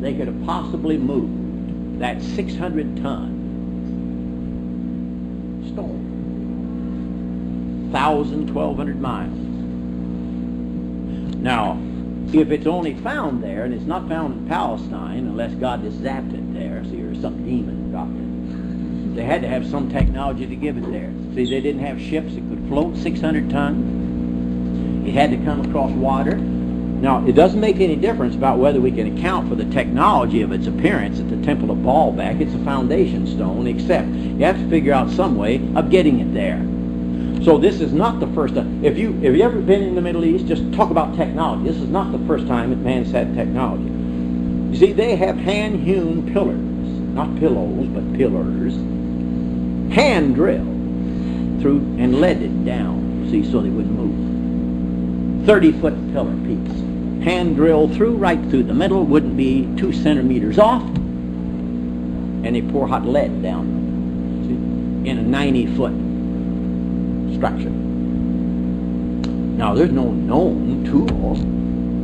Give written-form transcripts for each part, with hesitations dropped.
they could have possibly moved that 600-ton stone 1,200 miles. Now, if it's only found there, and it's not found in Palestine unless God just zapped it there, see, or some demon dropped it, they had to have some technology to give it there. See, they didn't have ships that could float 600 tons. It had to come across water. Now, it doesn't make any difference about whether we can account for the technology of its appearance at the Temple of Baalbek. It's a foundation stone, except you have to figure out some way of getting it there. So this is not the first time. If you ever been in the Middle East, just talk about technology. This is not the first time that man's had technology. You see, they have hand-hewn pillars, not pillows, but pillars, hand drilled through and leaded down, see, so they wouldn't move. 30-foot pillar piece, hand drilled through, right through the middle, wouldn't be 2 centimeters off, and they pour hot lead down, see, in a 90-foot structure. Now, there's no known tool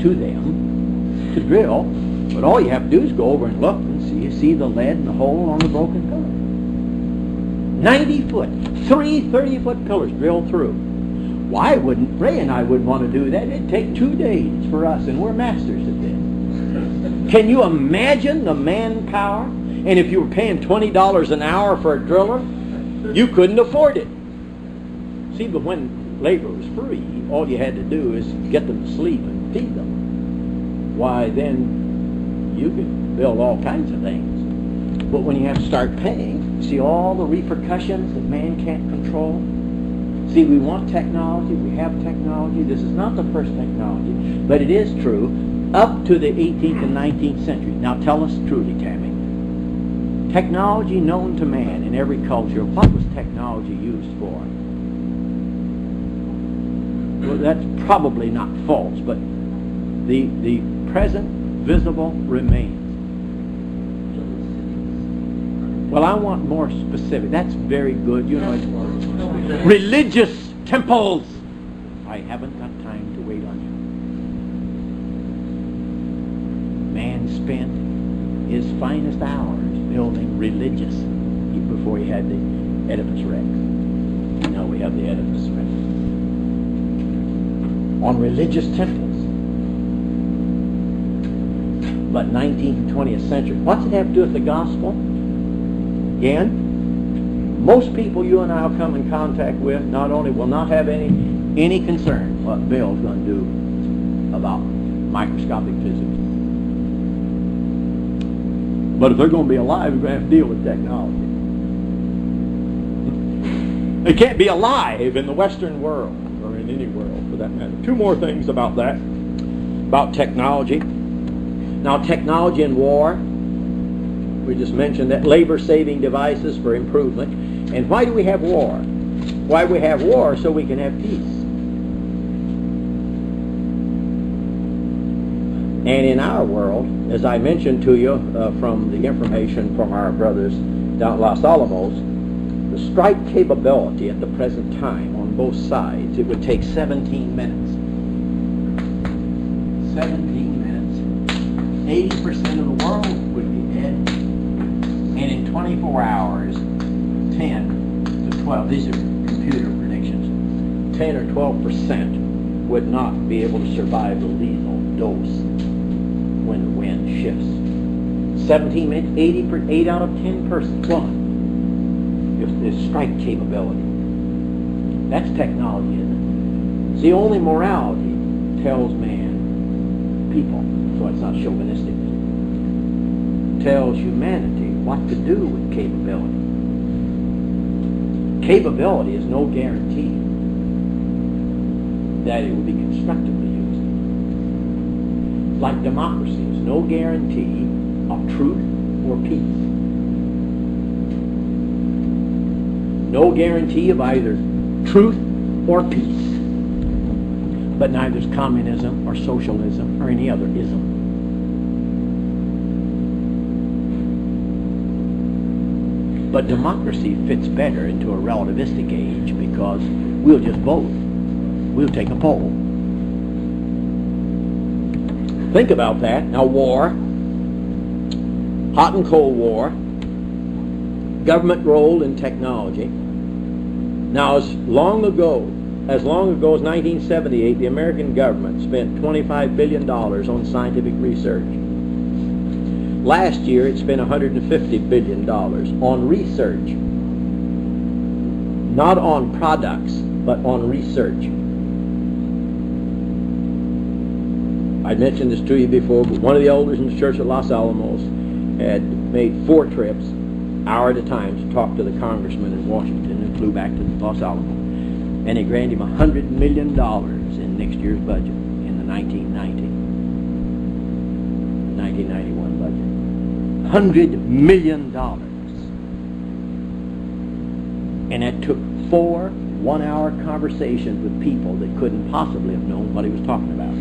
to them to drill, but all you have to do is go over and look and see. You see the lead in the hole on the broken pillar. 90 foot, 3 30-foot pillars drilled through. Why wouldn't Ray and I would want to do that? It'd take 2 days for us, and we're masters at this. Can you imagine the manpower? And if you were paying $20 an hour for a driller, you couldn't afford it. See, but when labor was free, all you had to do is get them to sleep and feed them. Why, then you could build all kinds of things. But when you have to start paying, see all the repercussions that man can't control? See, we want technology, we have technology. This is not the first technology, but it is true up to the 18th and 19th century. Now tell us truly, Tammy. Technology known to man in every culture, what was technology used for? Well, that's probably not false, but the present visible remains. Well, I want more specific. That's very good. You know, religious temples. I haven't got time to wait on you. Man spent his finest hours building religious before he had the edifice Rex. Now we have the edifice Rex. On religious temples. But 19th and 20th century. What's it have to do with the gospel? Again, most people you and I will come in contact with not only will not have any concern what Bill's going to do about microscopic physics. But if they're going to be alive, we're going to have to deal with technology. They can't be alive in the Western world, or in any world for that matter. 2 more things about that, about technology. Now, technology in war, we just mentioned that labor-saving devices for improvement. And why do we have war? Why we have war? So we can have peace. And in our world, as I mentioned to you from the information from our brothers down at Los Alamos, the strike capability at the present time on both sides, it would take 17 minutes. 17 minutes. 80% of the world would be dead. And in 24 hours, 10 to 12, these are computer predictions, 10 or 12% would not be able to survive the lethal dose when the wind shifts. 17 minutes, 8 out of 10 persons gone. If this strike capability. That's technology, isn't it? See, only morality tells man, people, so it's not chauvinistic, tells humanity what to do with capability. Capability is no guarantee that it will be constructively used. Like democracy is no guarantee of truth or peace. No guarantee of either truth or peace. But neither is communism or socialism or any other ism. But democracy fits better into a relativistic age because we'll just vote. We'll take a poll. Think about that. Now, war. Hot and Cold War, government role in technology. Now, as long ago as 1978, the American government spent $25 billion on scientific research. Last year, it spent $150 billion on research. Not on products, but on research. I mentioned this to you before, but one of the elders in the Church of Los Alamos had made 4 trips, hour at a time, to talk to the congressman in Washington, and flew back to Los Alamos. And he granted him $100 million in next year's budget, in the 1991 budget. $100 million. And it took 4 one-hour conversations with people that couldn't possibly have known what he was talking about.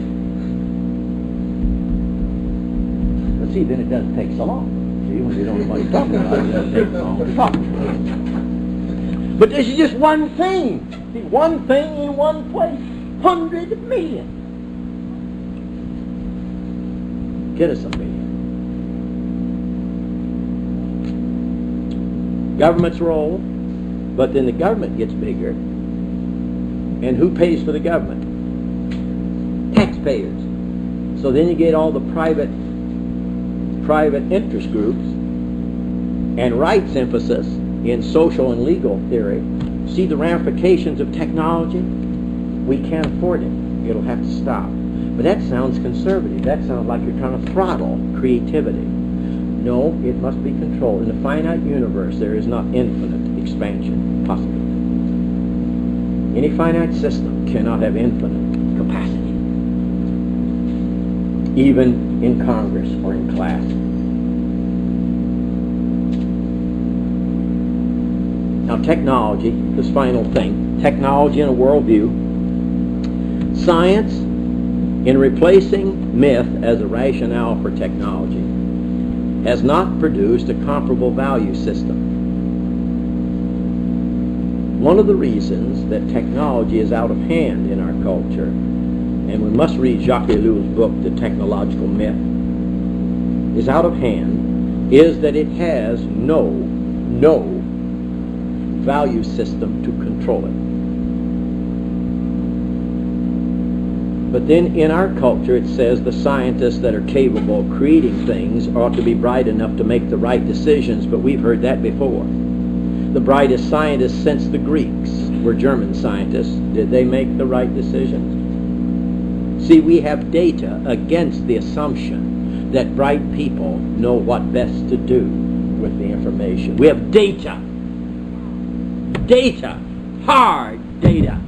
But see, then it doesn't take so long. See, when you don't know what he's talking about, it doesn't take so long to talk. But this is just one thing. See, one thing in one place. 100 million. Get us a million. Government's role, but then the government gets bigger. And who pays for the government? Taxpayers. So then you get all the private interest groups and rights emphasis in social and legal theory. See the ramifications of technology? We can't afford it. It'll have to stop. But that sounds conservative. That sounds like you're trying to throttle creativity. No, it must be controlled. In the finite universe, there is not infinite expansion possible. Any finite system cannot have infinite capacity, even in Congress or in class. Now, technology, this final thing, technology and a worldview. Science, in replacing myth as a rationale for technology, has not produced a comparable value system. One of the reasons that technology is out of hand in our culture, and we must read Jacques Ellul's book, The Technological Myth, is out of hand, is that it has no value system to control it. But then in our culture it says the scientists that are capable of creating things ought to be bright enough to make the right decisions, but we've heard that before. The brightest scientists since the Greeks were German scientists. Did they make the right decisions? See, we have data against the assumption that bright people know what best to do with the information. We have data. Data. Hard data.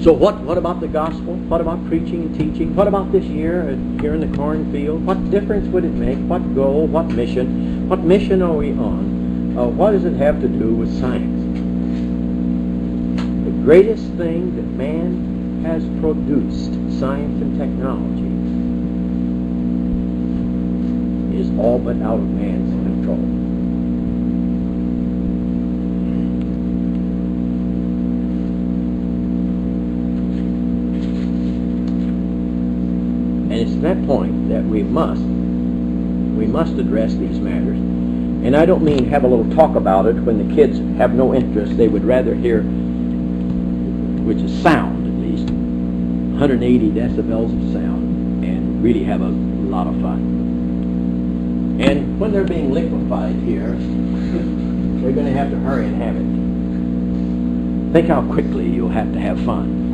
So what about the gospel? What about preaching and teaching? What about this year here in the cornfield? What difference would it make? What goal? What mission? What mission are we on? What does it have to do with science? The greatest thing that man has produced, science and technology, is all but out of man's control. And it's at that point that we must address these matters. And I don't mean have a little talk about it when the kids have no interest. They would rather hear, which is sound at least, 180 decibels of sound, and really have a lot of fun. And when they're being liquefied here, they're going to have to hurry and have it. Think how quickly you'll have to have fun.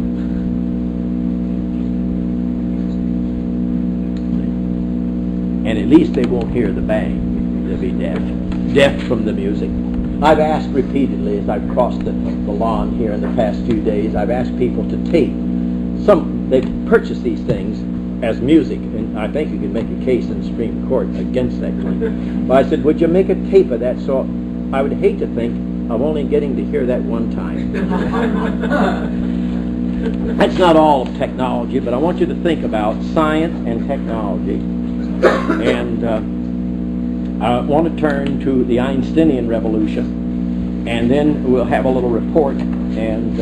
And at least they won't hear the bang. They'll be deaf from the music. I've asked repeatedly as I've crossed the lawn here in the past few days, I've asked people to tape they purchase these things as music, and I think you can make a case in the Supreme Court against that claim. But I said, would you make a tape of that so I would hate to think of only getting to hear that one time. That's not all of technology, but I want you to think about science and technology. And I want to turn to the Einsteinian revolution, and then we'll have a little report, and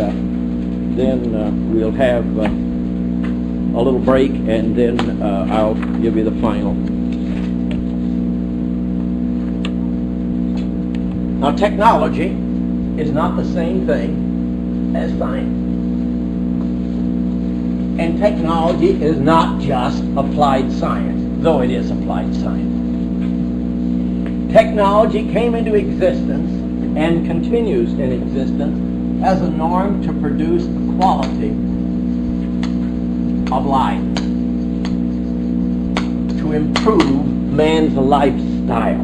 then we'll have a little break, and then I'll give you the final. Now, technology is not the same thing as science. And technology is not just applied science, though it is applied science. Technology came into existence and continues in existence as a norm to produce the quality of life, to improve man's lifestyle,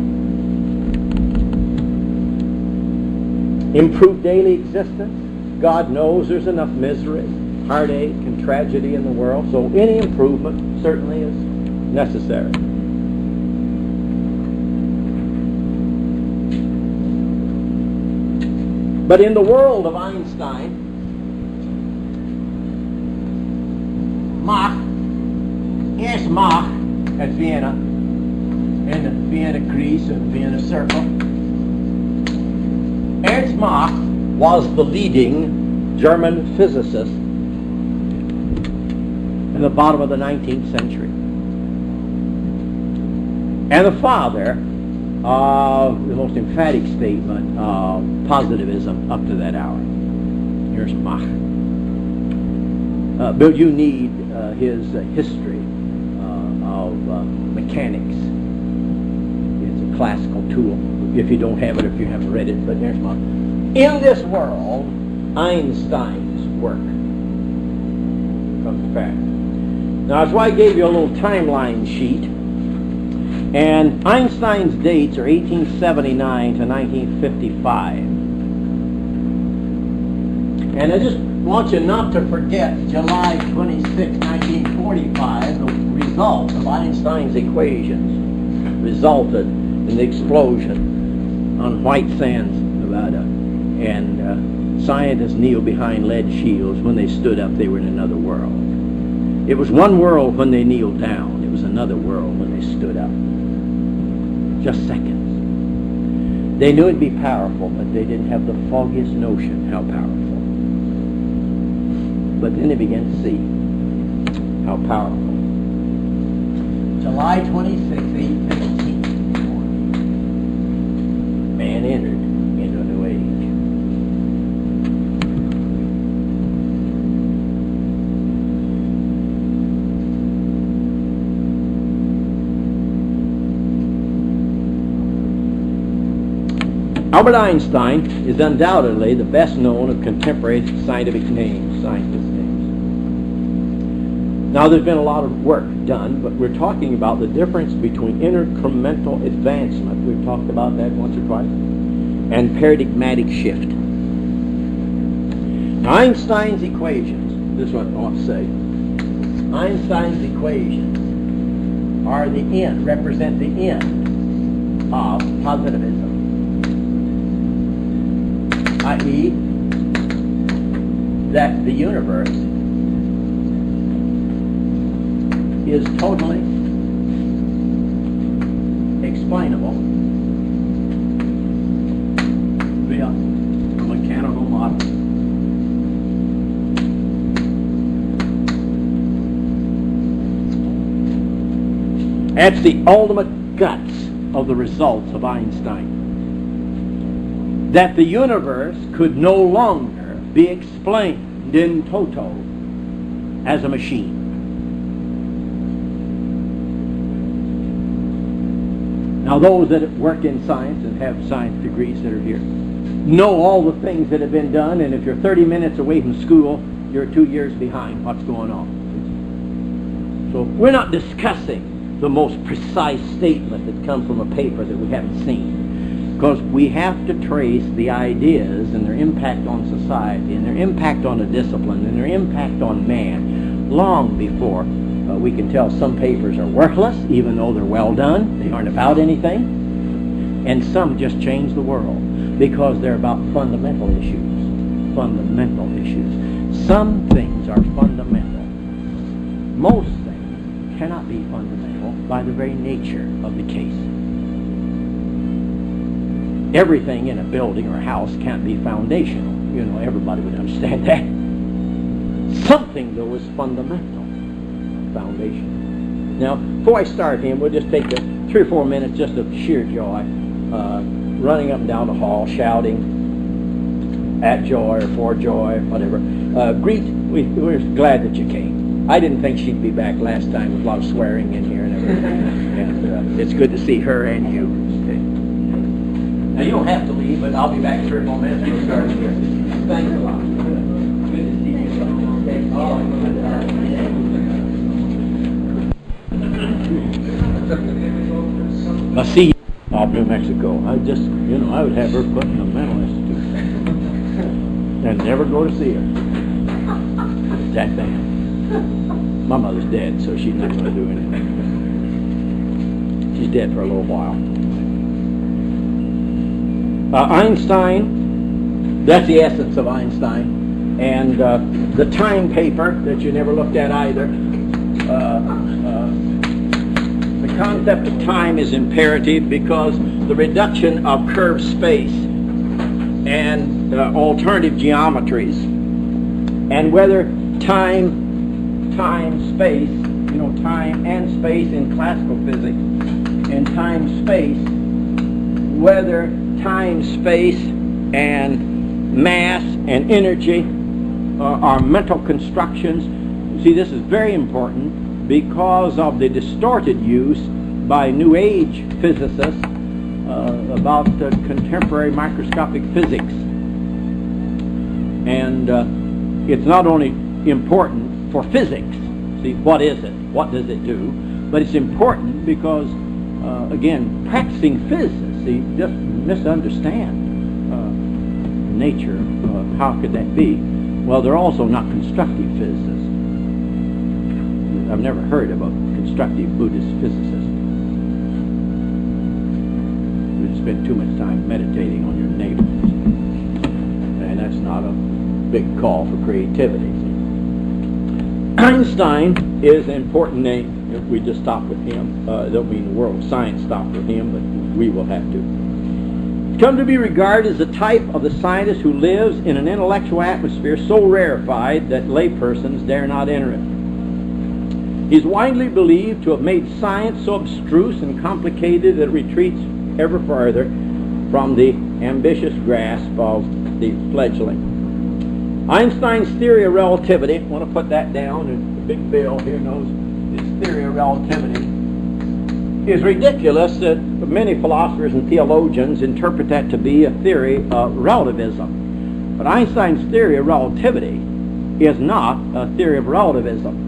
improve daily existence. God knows there's enough misery, heartache, and tragedy in the world, so any improvement certainly is necessary. But in the world of Einstein, Ernst Mach at Vienna, in the Vienna Greece and Vienna Circle, Ernst Mach was the leading German physicist in the bottom of the 19th century. And the father of the most emphatic statement of positivism up to that hour. Here's Mach. But you need his history of mechanics. It's a classical tool. If you don't have it, if you haven't read it, but there's Mach. In this world, Einstein's work comes to pass. Now, that's why I gave you a little timeline sheet. And Einstein's dates are 1879 to 1955. And I just want you not to forget July 26, 1945, the result of Einstein's equations resulted in the explosion on White Sands, Nevada. And scientists kneeled behind lead shields. When they stood up, they were in another world. It was one world when they kneeled down. It was another world when they stood up. Just seconds. They knew it'd be powerful, but they didn't have the foggiest notion how powerful. But then they began to see how powerful. July 26, 8:15. Man entered into a new age. Albert Einstein is undoubtedly the best known of contemporary scientific names, scientists' names. Now, there's been a lot of work done, but we're talking about the difference between incremental advancement, we've talked about that once or twice, and paradigmatic shift. Now, Einstein's equations, this is what I want to say, Einstein's equations are the end, represent the end of positivism. I.e., that the universe is totally explainable via a mechanical model. That's the ultimate guts of the results of Einstein. That the universe could no longer be explained in toto as a machine. Now, those that work in science and have science degrees that are here know all the things that have been done, and if you're 30 minutes away from school, you're 2 years behind what's going on. So we're not discussing the most precise statement that comes from a paper that we haven't seen. Because we have to trace the ideas and their impact on society and their impact on a discipline and their impact on man long before we can tell some papers are worthless, even though they're well done. They aren't about anything. And some just change the world because they're about fundamental issues. Fundamental issues. Some things are fundamental. Most things cannot be fundamental by the very nature of the case. Everything in a building or a house can't be foundational. You know, everybody would understand that. Something, though, is fundamental. foundation. Now, before I start him, we'll just take 3 or 4 minutes just of sheer joy, running up and down the hall, shouting at joy or for joy, whatever. We're glad that you came. I didn't think she'd be back last time with a lot of swearing in here and everything. And it's good to see her and you. Okay. Now, you don't have to leave, but I'll be back in 3 or 4 minutes. We'll start here. Thanks a lot. Good to see you. I see off New Mexico. I would have her put in a mental institute and never go to see her. That bad. My mother's dead, so she's not going to do anything. She's dead for a little while. Einstein, that's the essence of Einstein. And the time paper that you never looked at either. The concept of time is imperative because the reduction of curved space and alternative geometries, and whether time, space, time and space in classical physics, and time, space, whether time, space, and mass and energy are mental constructions. See, this is very important because of the distorted use by New Age physicists about contemporary microscopic physics. And it's not only important for physics. See, what is it? What does it do? But it's important because, again, practicing physicists, see, just misunderstand nature. How could that be? Well, they're also not constructive physicists. I've never heard of a constructive Buddhist physicist. You spend too much time meditating on your neighbor. And that's not a big call for creativity. Einstein is an important name. If we just stop with him, don't mean the world of science stopped with him, but we will have to. Come to be regarded as the type of the scientist who lives in an intellectual atmosphere so rarefied that laypersons dare not enter it. He's widely believed to have made science so abstruse and complicated that it retreats ever farther from the ambitious grasp of the fledgling. Einstein's theory of relativity, I want to put that down, and the big Bill here knows his theory of relativity, is ridiculous that many philosophers and theologians interpret that to be a theory of relativism. But Einstein's theory of relativity is not a theory of relativism.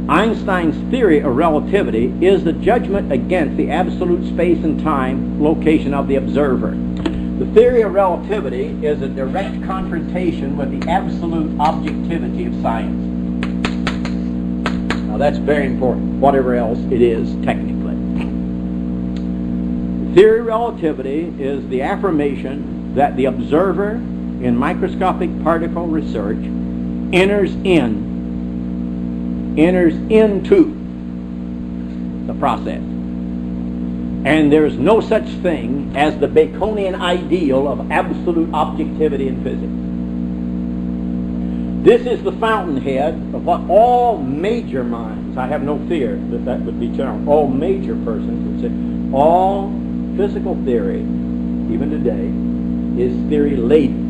Einstein's theory of relativity is the judgment against the absolute space and time location of the observer. The theory of relativity is a direct confrontation with the absolute objectivity of science. Now that's very important, whatever else it is technically. Theory of relativity is the affirmation that the observer in microscopic particle research enters into the process. And there is no such thing as the Baconian ideal of absolute objectivity in physics. This is the fountainhead of what all major minds, I have no fear that that would be general, all major persons would say, all physical theory, even today, is theory-laden.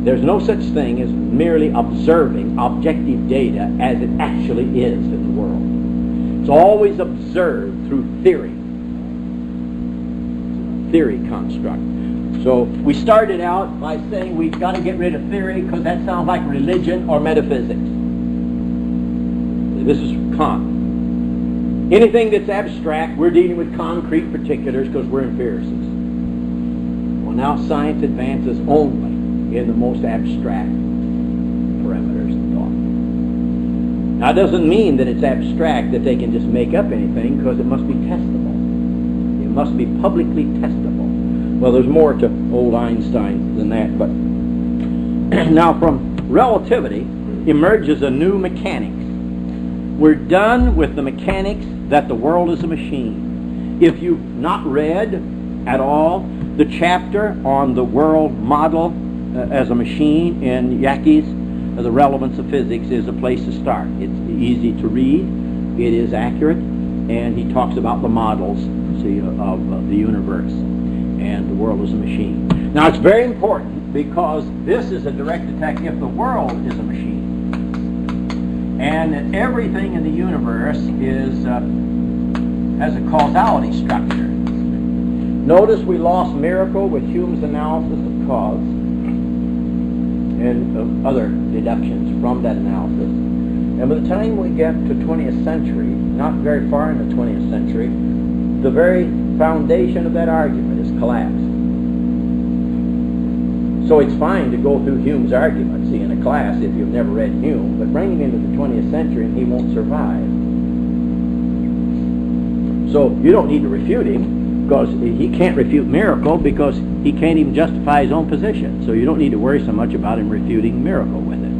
There's no such thing as merely observing objective data as it actually is in the world. It's always observed through theory construct. So we started out by saying we've got to get rid of theory because that sounds like religion or metaphysics. This is Kant. Anything that's abstract, we're dealing with concrete particulars because we're empiricists. Well, now science advances only in the most abstract parameters of thought. Now, it doesn't mean that it's abstract that they can just make up anything, because it must be testable. It must be publicly testable. Well, there's more to old Einstein than that, but now from relativity emerges a new mechanics. We're done with the mechanics that the world is a machine. If you've not read at all the chapter on the world model as a machine in Yackie's The relevance of physics is a place to start. It's easy to read, it is accurate, and he talks about the models, see, of the universe, and the world is a machine. Now it's very important because this is a direct attack if the world is a machine, and that everything in the universe is has a causality structure. Notice we lost miracle with Hume's analysis of cause and other deductions from that analysis. And by the time we get to 20th century, not very far in the 20th century, the very foundation of that argument is collapsed. So it's fine to go through Hume's argument, see, in a class if you've never read Hume, but bring him into the 20th century and he won't survive. So you don't need to refute him, because he can't refute miracle because he can't even justify his own position. So you don't need to worry so much about him refuting miracle with it.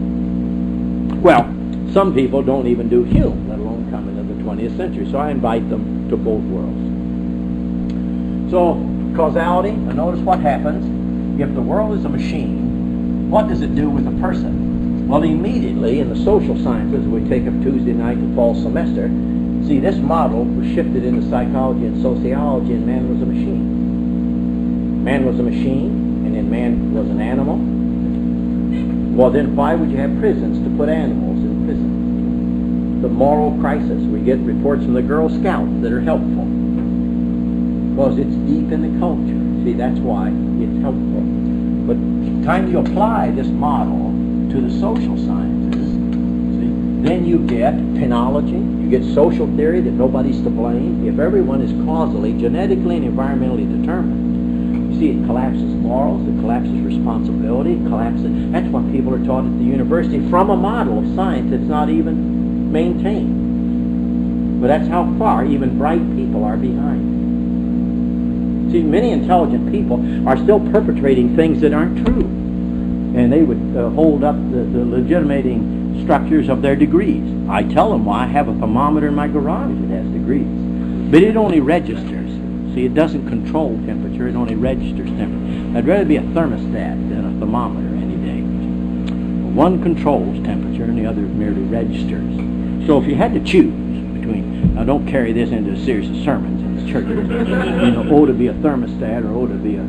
Well, some people don't even do Hume, let alone come into the 20th century. So I invite them to both worlds. So causality, and notice what happens. If the world is a machine, what does it do with a person? Well, immediately in the social sciences, we take up Tuesday night the fall semester, see, this model was shifted into psychology and sociology, and man was a machine. Man was a machine, and then man was an animal. Well, then why would you have prisons to put animals in prison? The moral crisis. We get reports from the Girl Scouts that are helpful, because it's deep in the culture. See, that's why it's helpful. But time you apply this model to the social sciences, see, then you get penology, you get social theory that nobody's to blame. If everyone is causally, genetically, and environmentally determined, you see, it collapses morals, it collapses responsibility, it collapses. That's what people are taught at the university from a model of science that's not even maintained. But that's how far even bright people are behind. See, many intelligent people are still perpetrating things that aren't true. And they would hold up the legitimating structures of their degrees. I tell them, well, I have a thermometer in my garage that has degrees. But it only registers. See, it doesn't control temperature, it only registers temperature. I'd rather be a thermostat than a thermometer any day. One controls temperature and the other merely registers. So if you had to choose between, now don't carry this into a series of sermons in the church, oh, to be a thermostat or oh, to be a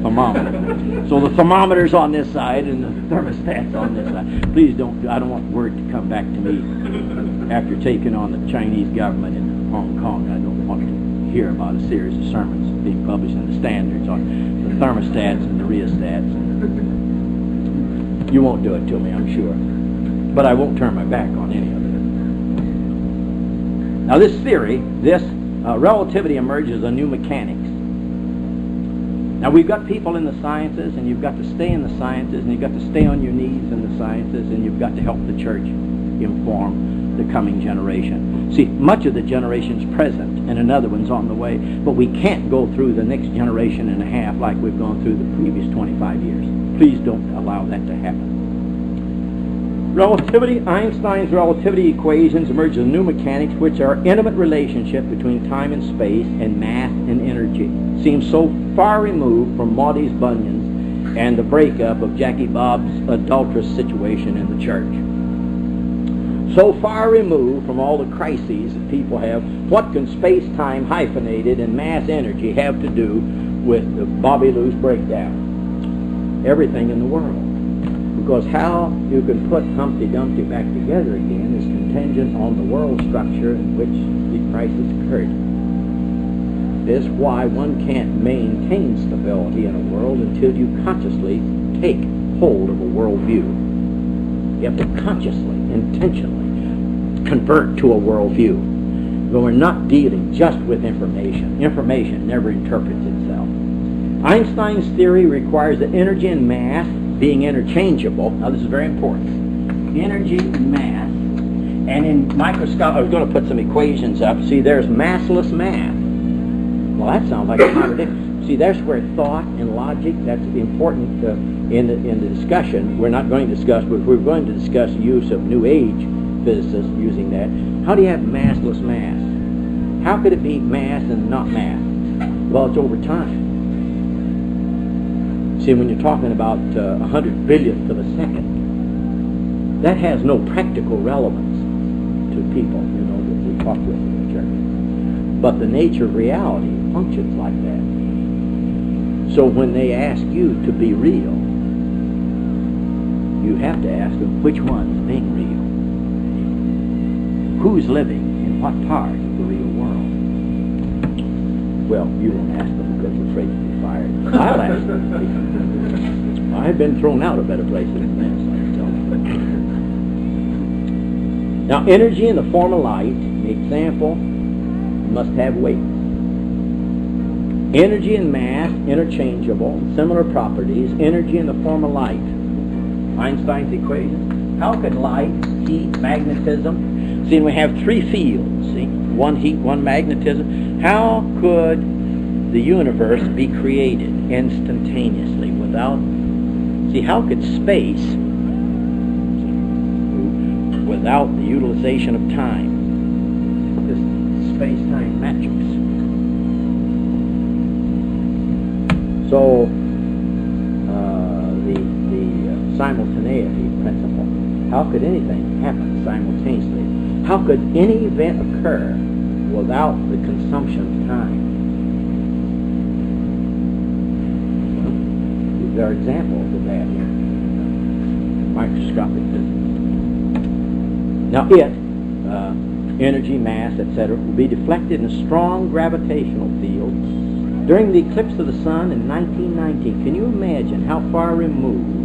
thermometer. So the thermometer's on this side and the thermostat's on this side. Please don't, I don't want word to come back to me after taking on the Chinese government in Hong Kong. I don't want to hear about a series of sermons being published in the standards on the thermostats and the rheostats. You won't do it to me, I'm sure. But I won't turn my back on any of it. Now this theory, this relativity emerges as a new mechanics. Now we've got people in the sciences, and you've got to stay in the sciences, and you've got to stay on your knees in the sciences, and you've got to help the church inform the coming generation. See, much of the generation's present, and another one's on the way, but we can't go through the next generation and a half like we've gone through the previous 25 years. Please don't allow that to happen. Relativity, Einstein's relativity equations emerge as new mechanics, which are intimate relationship between time and space and mass and energy. Seems so far removed from Maudie's bunions and the breakup of Jackie Bob's adulterous situation in the church. So far removed from all the crises that people have. What can space-time hyphenated and mass energy have to do with the Bobby Lou's breakdown? Everything in the world. Because how you can put Humpty Dumpty back together again is contingent on the world structure in which the crisis occurred. This is why one can't maintain stability in a world until you consciously take hold of a worldview. You have to consciously, intentionally convert to a worldview. But we're not dealing just with information. Information never interprets itself. Einstein's theory requires that energy and mass being interchangeable. Now this is very important. Energy and mass. And in microscope, I was going to put some equations up. See, there's massless mass. Well, that sounds like a contradiction. See, that's where thought and logic, that's important in the discussion. We're not going to discuss, but we're going to discuss the use of New Age physicists using that. How do you have massless mass? How could it be mass and not mass? Well, it's over time. See, when you're talking about 100 billionth of a second, that has no practical relevance to people, that we talk with in the church. But the nature of reality functions like that. So when they ask you to be real, you have to ask them, which one's being real? Who's living in what part of the real world? Well, you won't ask them because you're afraid to be fired. I'll ask them. I've been thrown out of better places than this, I can tell you. Now, energy in the form of light, the example, must have weight. Energy and mass, interchangeable, similar properties. Energy in the form of light. Einstein's equation. How could light, heat, magnetism? See, we have three fields. See, one heat, one magnetism. How could the universe be created instantaneously without? See, how could space, without the utilization of time? This space-time matrix. So, the simultaneity principle. How could anything happen simultaneously? How could any event occur without the consumption of time? Well, there are examples of that here. Microscopic physics. Now energy, mass, etc., will be deflected in a strong gravitational field during the eclipse of the sun in 1919. Can you imagine how far removed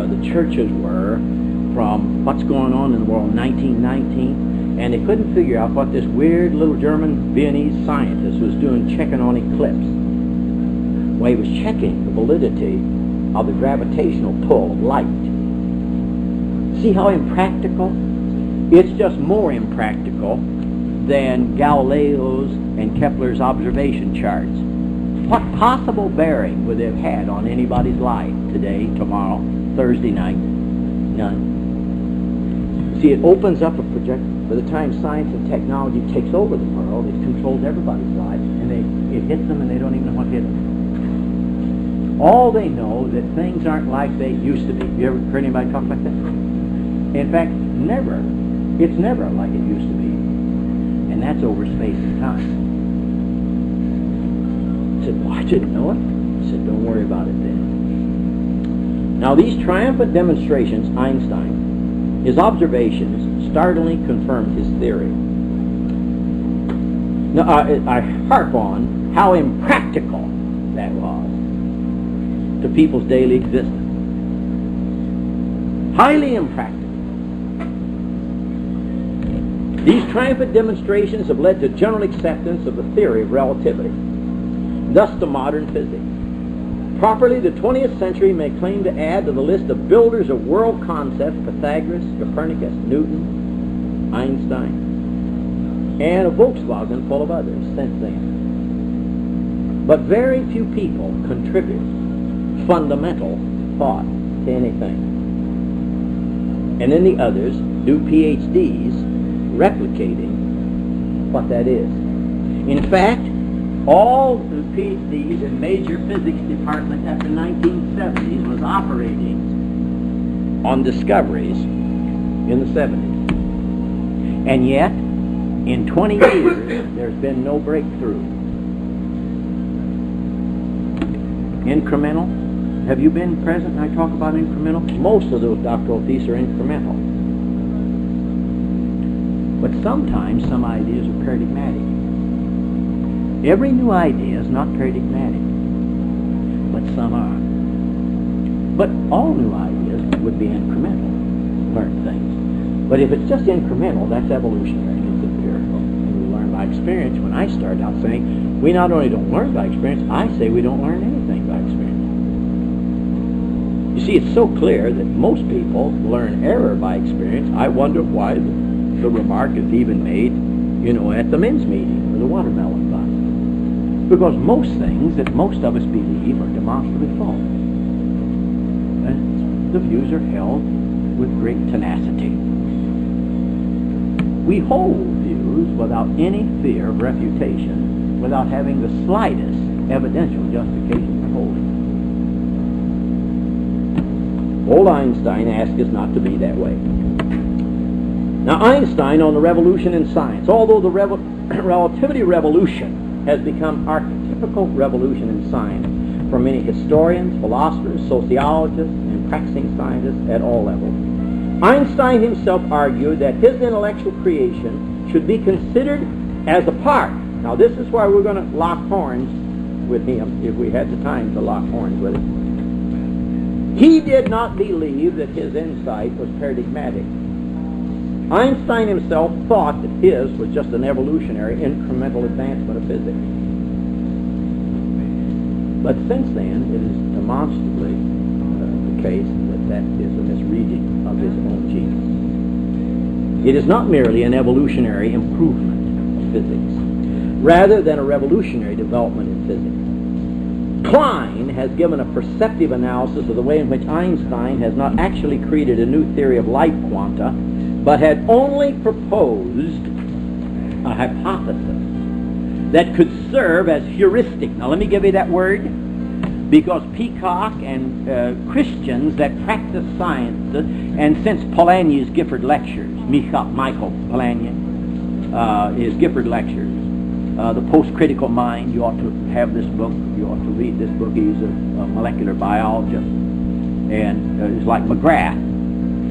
the churches were from what's going on in the world in 1919? And they couldn't figure out what this weird little German Viennese scientist was doing checking on eclipse. Well, he was checking the validity of the gravitational pull of light. See how impractical? It's just more impractical than Galileo's and Kepler's observation charts. What possible bearing would they have had on anybody's life today, tomorrow, Thursday night? None. See, it opens up a project. By the time science and technology takes over the world, it controls everybody's life, and it hits them and they don't even know what hit them. All they know that things aren't like they used to be. You ever heard anybody talk like that? In fact, never. It's never like it used to be. And that's over space and time. I said, well, I didn't know it. I said, don't worry about it then. Now, these triumphant demonstrations, Einstein, his observations startlingly confirmed his theory. Now, I harp on how impractical that was to people's daily existence. Highly impractical. These triumphant demonstrations have led to general acceptance of the theory of relativity, thus to modern physics. Properly, the 20th century may claim to add to the list of builders of world concepts Pythagoras, Copernicus, Newton, Einstein, and a Volkswagen full of others since then. But very few people contribute fundamental thought to anything. And then the others do PhDs replicating what that is. In fact, all the PhDs in major physics departments after 1970s was operating on discoveries in the 70s. And yet, in 20 years, there's been no breakthrough. Incremental. Have you been present when I talk about incremental? Most of those doctoral theses are incremental. But sometimes some ideas are paradigmatic. Every new idea is not paradigmatic, but some are. But all new ideas would be incremental, learn things. But if it's just incremental, that's evolutionary, it's empirical. And we learn by experience. When I started out saying, we not only don't learn by experience, I say we don't learn anything by experience. You see, it's so clear that most people learn error by experience. I wonder why the remark is even made, at the men's meeting or the watermelon bus. Because most things that most of us believe are demonstrably false. And the views are held with great tenacity. We hold views without any fear of refutation, without having the slightest evidential justification for holding. Old Einstein asked us not to be that way. Now, Einstein on the revolution in science, although the relativity revolution has become archetypical revolution in science for many historians, philosophers, sociologists, and practicing scientists at all levels, Einstein himself argued that his intellectual creation should be considered as a part. Now, this is why we're going to lock horns with him, if we had the time to lock horns with him. He did not believe that his insight was paradigmatic. Einstein himself thought that his was just an evolutionary, incremental advancement of physics. But since then, it is demonstrably the case that is a misreading of his own genius. It is not merely an evolutionary improvement of physics, rather than a revolutionary development in physics. Klein has given a perceptive analysis of the way in which Einstein has not actually created a new theory of light quanta, but had only proposed a hypothesis that could serve as heuristic. Now let me give you that word, because Peacock and Christians that practice science, and since Polanyi's Gifford Lectures, Michael Polanyi, his Gifford Lectures, The Post-Critical Mind, you ought to have this book, you ought to read this book. He's a molecular biologist, and it's like McGrath.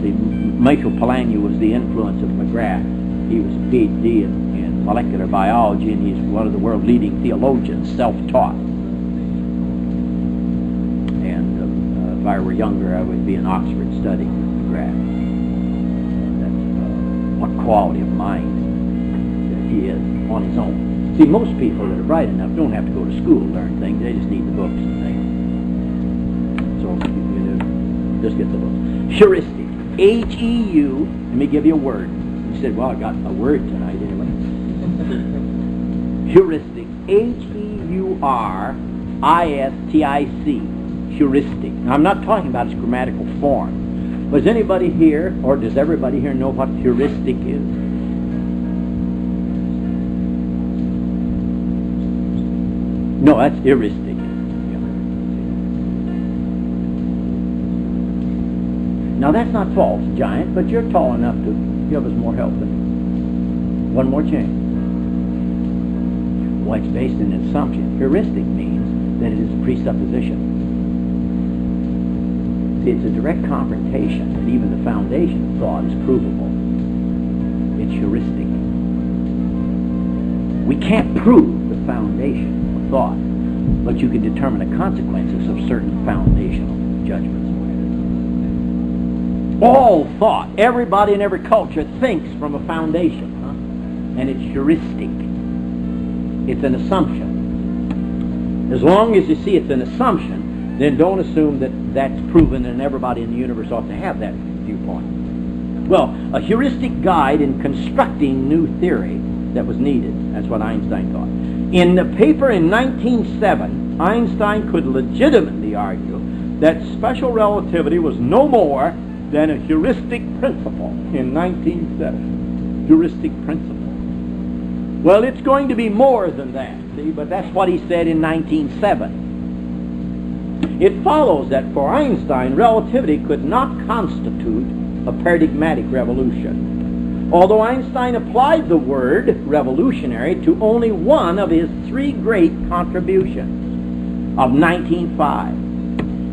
See, Michael Polanyi was the influence of McGrath. He was a PhD in molecular biology, and he's one of the world's leading theologians, self-taught. And if I were younger, I would be in Oxford studying with McGrath. That's what quality of mind that he is on his own. See, most people that are bright enough don't have to go to school to learn things. They just need the books and things. So you just get the books. Heuristic. H-E-U, let me give you a word. You said, well, I got a word tonight anyway. Heuristic. H-E-U-R-I-S-T-I-C. Heuristic. Now, I'm not talking about its grammatical form. But does anybody here, or does everybody here know what heuristic is? No, that's heuristic. Now that's not false, Giant, but you're tall enough to give us more help than one more chance. Well, it's based on an assumption. Heuristic means that it is a presupposition. It's a direct confrontation that even the foundation of thought is provable. It's heuristic. We can't prove the foundation of thought, but you can determine the consequences of certain foundational judgments. All thought, everybody in every culture thinks from a foundation, and it's heuristic. It's an assumption. As long as you see it's an assumption, then don't assume that that's proven and everybody in the universe ought to have that viewpoint. Well, a heuristic guide in constructing new theory that was needed. That's what Einstein thought. In the paper in 1907, Einstein could legitimately argue that special relativity was no more than a heuristic principle in 1907. Heuristic principle. Well, it's going to be more than that, see, but that's what he said in 1907. It follows that for Einstein, relativity could not constitute a paradigmatic revolution, although Einstein applied the word revolutionary to only one of his three great contributions of 1905.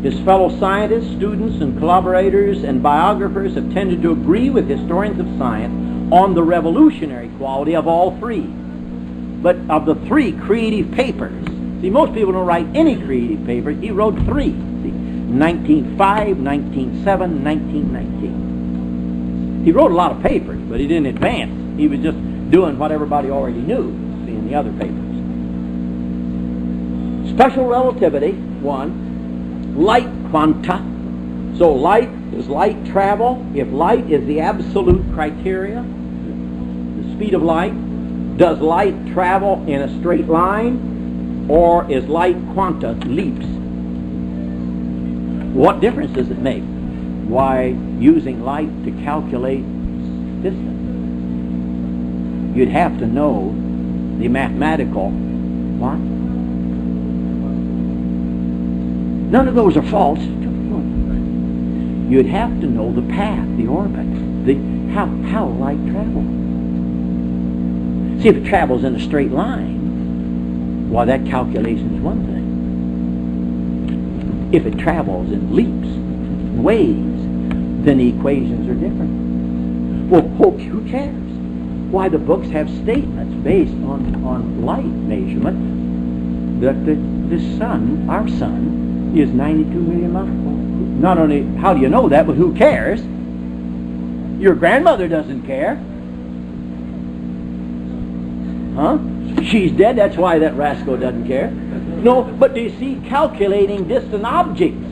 His fellow scientists, students, and collaborators and biographers have tended to agree with historians of science on the revolutionary quality of all three. But of the three creative papers, see, most people don't write any creative papers. He wrote three. See, 1905, 1907, 1919. He wrote a lot of papers, but he didn't advance. He was just doing what everybody already knew, see, in the other papers. Special relativity, one. Light quanta. So light is light travel. If light is the absolute criteria, the speed of light, does light travel in a straight line, or is light quanta leaps? What difference does it make? Why, using light to calculate distance, you'd have to know the mathematical what? None of those are false. you'd have to know the path, the orbit, how light travels. See, if it travels in a straight line, well, that calculation is one thing. If it travels in leaps, waves, then the equations are different. Well, who cares? Why, the books have statements based on light measurement that the sun, our sun, is 92 million miles. Not only how do you know that, but who cares? Your grandmother doesn't care. Huh? She's dead, that's why that rascal doesn't care. No, but do you see, calculating distant objects.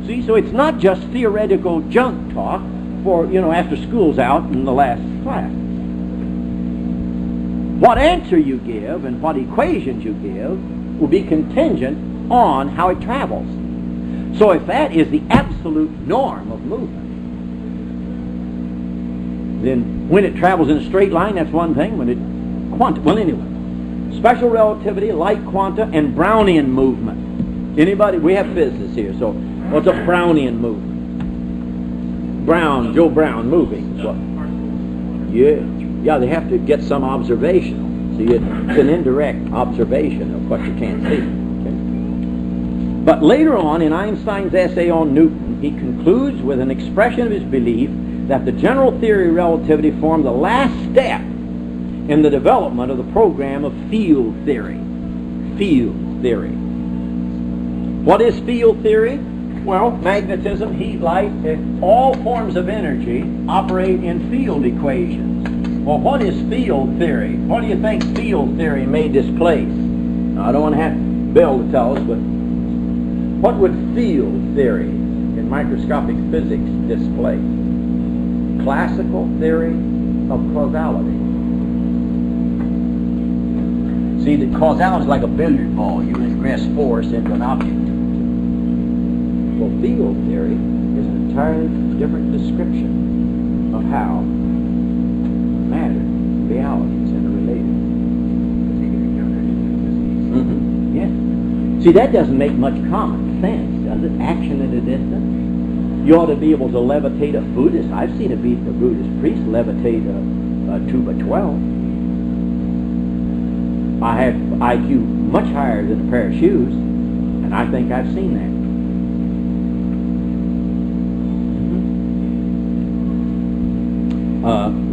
See, so it's not just theoretical junk talk for, after school's out in the last class. What answer you give and what equations you give will be contingent on how it travels. So if that is the absolute norm of movement, then when it travels in a straight line, that's one thing. When it well, anyway, special relativity, light quanta, and Brownian movement. Anybody? We have physicists here, so what's a Brownian movement? Joe Brown moving. What? Yeah, they have to get some observational. See, it's an indirect observation of what you can't see. Okay? But later on, in Einstein's essay on Newton, he concludes with an expression of his belief that the general theory of relativity formed the last step in the development of the program of field theory. Field theory. What is field theory? Well, magnetism, heat, light, all forms of energy operate in field equations. Well, what is field theory? What do you think field theory may displace? Now, I don't want to have Bill to tell us, but what would field theory in microscopic physics displace? Classical theory of causality. See, the causality is like a billiard ball. You ingress force into an object. Well, field theory is an entirely different description of how matter, realities, interrelated. Yeah. See, that doesn't make much common sense, does it? Action at a distance. You ought to be able to levitate a Buddhist. I've seen a Buddhist priest levitate a 2x12. I have IQ much higher than a pair of shoes, and I think I've seen that.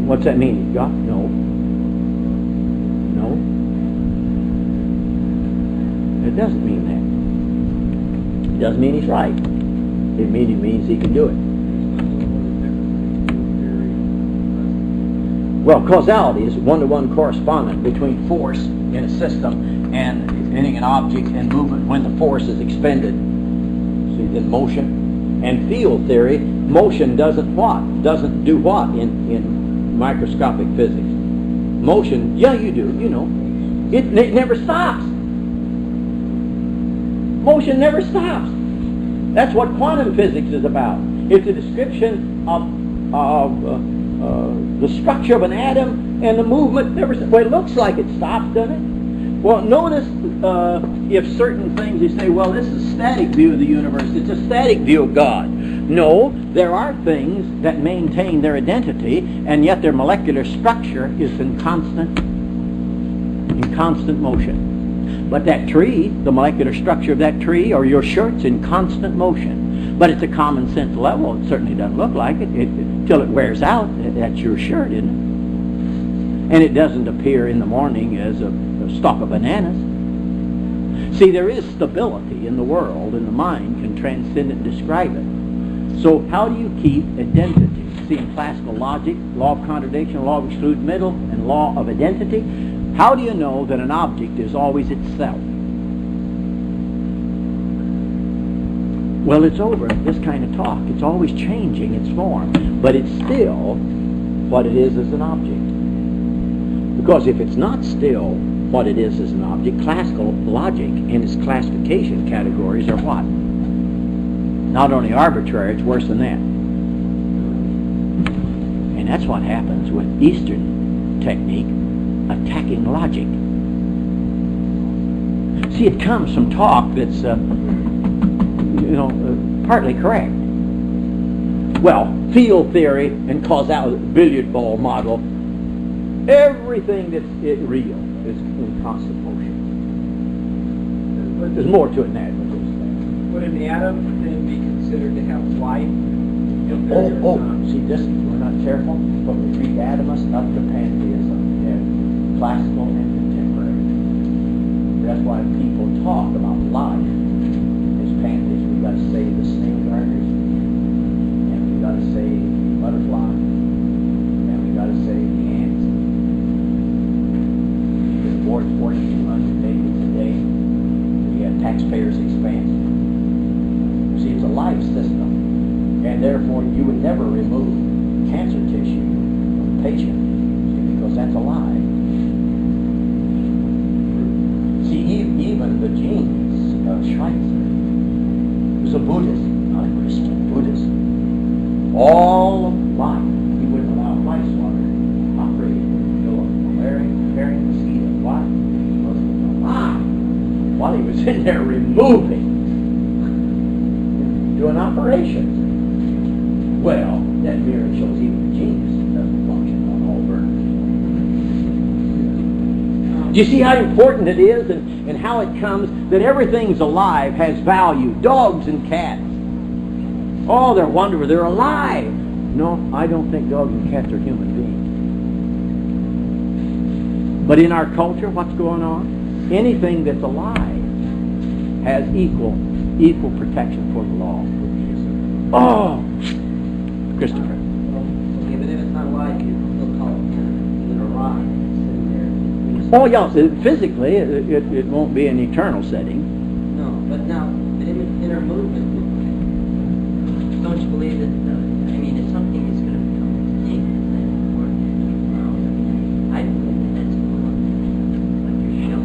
What's that mean? He's got? No. It doesn't mean that. It doesn't mean he's right. It means he can do it. Well, causality is one-to-one correspondence between force in a system and any an object and movement when the force is expended. See, then motion. And field theory, motion doesn't do what in microscopic physics? Motion, yeah, you do, It never stops. Motion never stops. That's what quantum physics is about. It's a description of the structure of an atom and the movement never stops. Well, it looks like it stops, doesn't it? Well, notice if certain things you say, well, this is a static view of the universe. It's a static view of God. No, there are things that maintain their identity, and yet their molecular structure is in constant motion. But that tree, the molecular structure of that tree or your shirt's in constant motion. But at the common sense level, it certainly doesn't look like it. Till it wears out, that's your shirt, isn't it? And it doesn't appear in the morning as a stalk of bananas. See, there is stability in the world, and the mind can transcend it and describe it. So how do you keep identity? See, in classical logic, law of contradiction, law of exclude middle, and law of identity, how do you know that an object is always itself? Well, it's over this kind of talk. It's always changing its form, but it's still what it is as an object. Because if it's not still what it is as an object, classical logic and its classification categories are what? Not only arbitrary, it's worse than that. And that's what happens with Eastern technique, attacking logic. See, it comes from talk that's, partly correct. field theory and causality, billiard ball model, everything that's real is in constant motion. But there's more to it than that. Would an atom then be considered to have life? See, this, we're not careful, but we treat atomists up to pantheism, and classical and contemporary. That's why people talk about life as pantheism. We've got to say the snake garters, and we've got to say the butterfly, and we've got to say the ants. We report 1,400 babies a day. We have taxpayers' expense. See, it's a life system. And therefore, you would never remove cancer tissue from a patient, because that's alive. See, even the genes of Schweitzer, who's a Buddhist, not a Christian, Buddhist, all of life, he wouldn't allow life slaughter operating with malaria, carrying mosquito. Why? Because he was alive while he was in there removing, doing operations. Well, that merely shows even the genius doesn't function on all burners. Do you see how important it is and how it comes that everything's alive, has value? Dogs and cats. Oh, they're wonderful. They're alive. No, I don't think dogs and cats are human beings. But in our culture, what's going on? Anything that's alive has equal protection for the law. Oh! Christopher. Okay, but if it's not alive, you'll call it even a rock sitting there. Oh, yeah, physically, it won't be an eternal setting. No, but now, in our movement, don't you believe that, if something is going to become extinct, then or I believe that that's like your shell.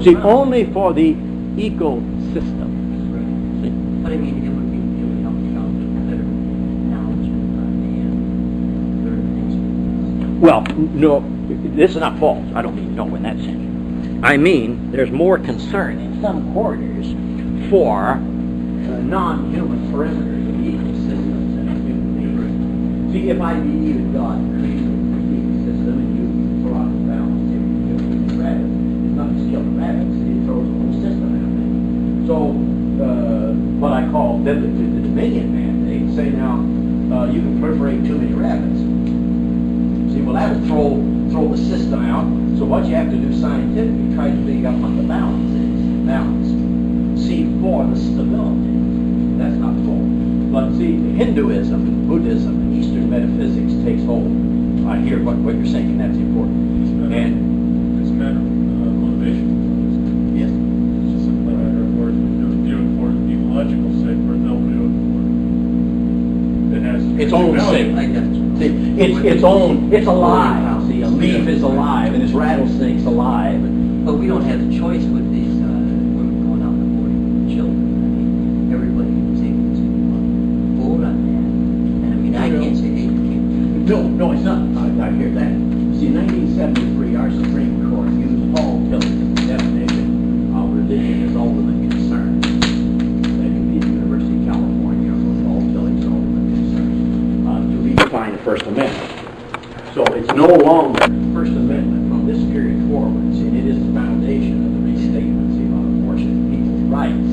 See, only for the ecosystem. Right. But it would help better knowledge of man, things. Well, no, this is not false. I don't mean no in that sense. I mean, there's more concern in some quarters for non-human parameters of ecosystems than human beings. See, if I believe God created the ecosystem and you throw out the balance, if you eat rabbits, it's not just killing rabbits, it throws the whole system out. So, what I call biblically the dominion mandate, say now, you can proliferate too many rabbits. See, well, that would throw the system out. So what you have to do scientifically, try to figure out what the balance is. Balance. See, for the stability. That's not full. But see, Hinduism, Buddhism, and Eastern metaphysics takes hold. I hear what you're saying, and that's important. It's a matter of motivation. Yes. It's just a matter of where you do it for ecological sake, or they'll do it for. It has Its own sake. See, it's alive. See, a leaf is alive, and this rattlesnake's alive. But we don't have the choice with these women going out and aborting children. Everybody was able to vote on that. And I can't say, hey, you can't do it. No, it's not. I hear that. See, in 1973, our Supreme Court used Paul Tillot's definition of religion as ultimate concern. That could be the University of California, or Paul Tillot's ultimate concern, to redefine the First Amendment. So it's no longer the First Amendment from this period forward. See, it is the foundation of the restatement, see, on abortion, people's rights.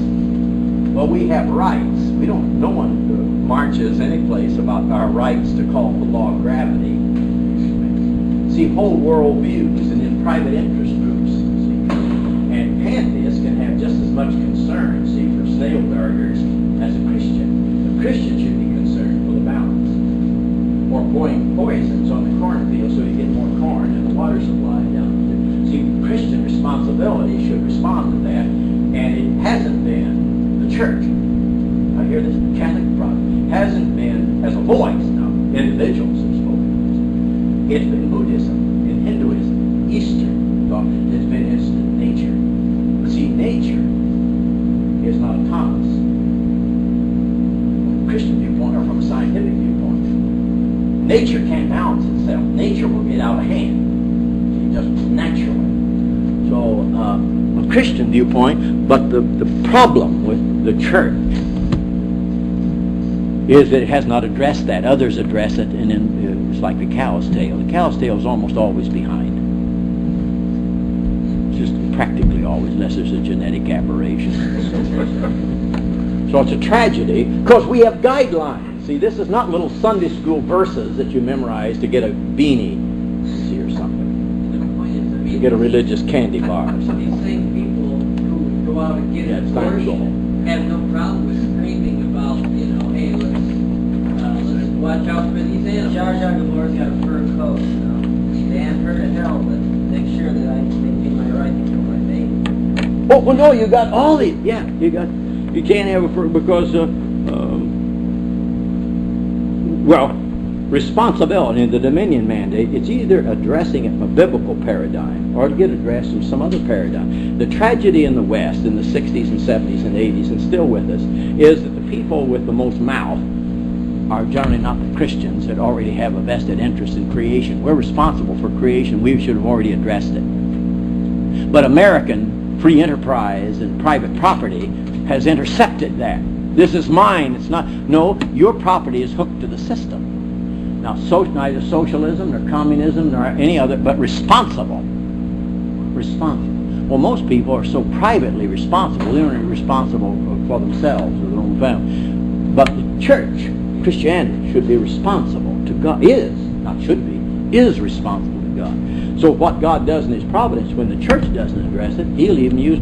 Well, we have rights. No one marches any place about our rights to call the law of gravity. See, whole world views and in private interest groups. See, and pantheists can have just as much concern, see, for snail darters as a Christian. A Christian should be concerned for the balance. Or pouring poisons on the cornfield so you get more corn and the water supply down. See, Christian responsibility should respond to that, and it hasn't been the church. I hear this Catholic problem. Hasn't been as a voice. Now, individuals have spoken. It's been Buddhism, and Hinduism, Eastern thought. It's been instant nature. But see, nature is not autonomous. From a Christian viewpoint or from a scientific viewpoint. Nature can't balance itself. Nature will get out of hand. See, just naturally. So, a Christian viewpoint, but the problem with the church is that it has not addressed that. Others address it, and then it's like the cow's tail. The cow's tail is almost always behind. Just practically always, unless there's a genetic aberration. So it's a tragedy, because we have guidelines. See, this is not little Sunday school verses that you memorize to get a beanie, see, or something. The point is, To get a religious candy bar. these same people who go out and get Yeah, an it's time to go abortion have no problem with screaming about, hey, let's watch out for these animals. Jar Jar Gabor's got a fur coat, Damn her to hell, but make sure that I maintain my right to kill my baby. Oh, well, no, you got all these. Yeah, you can't have a fur because, responsibility in the Dominion Mandate, it's either addressing it from a biblical paradigm or to get addressed from some other paradigm. The tragedy in the West in the 60s and 70s and 80s, and still with us, is that the people with the most mouth are generally not the Christians that already have a vested interest in creation. We're responsible for creation. We should have already addressed it. But American free enterprise and private property has intercepted that. This is mine. It's not. No, your property is hooked to the system. Now, neither socialism nor communism nor any other, but responsible. Responsible. Well, most people are so privately responsible. They're only responsible for themselves or their own family. But the church, Christianity, should be responsible to God. Is responsible to God. So what God does in His providence, when the church doesn't address it, He'll even use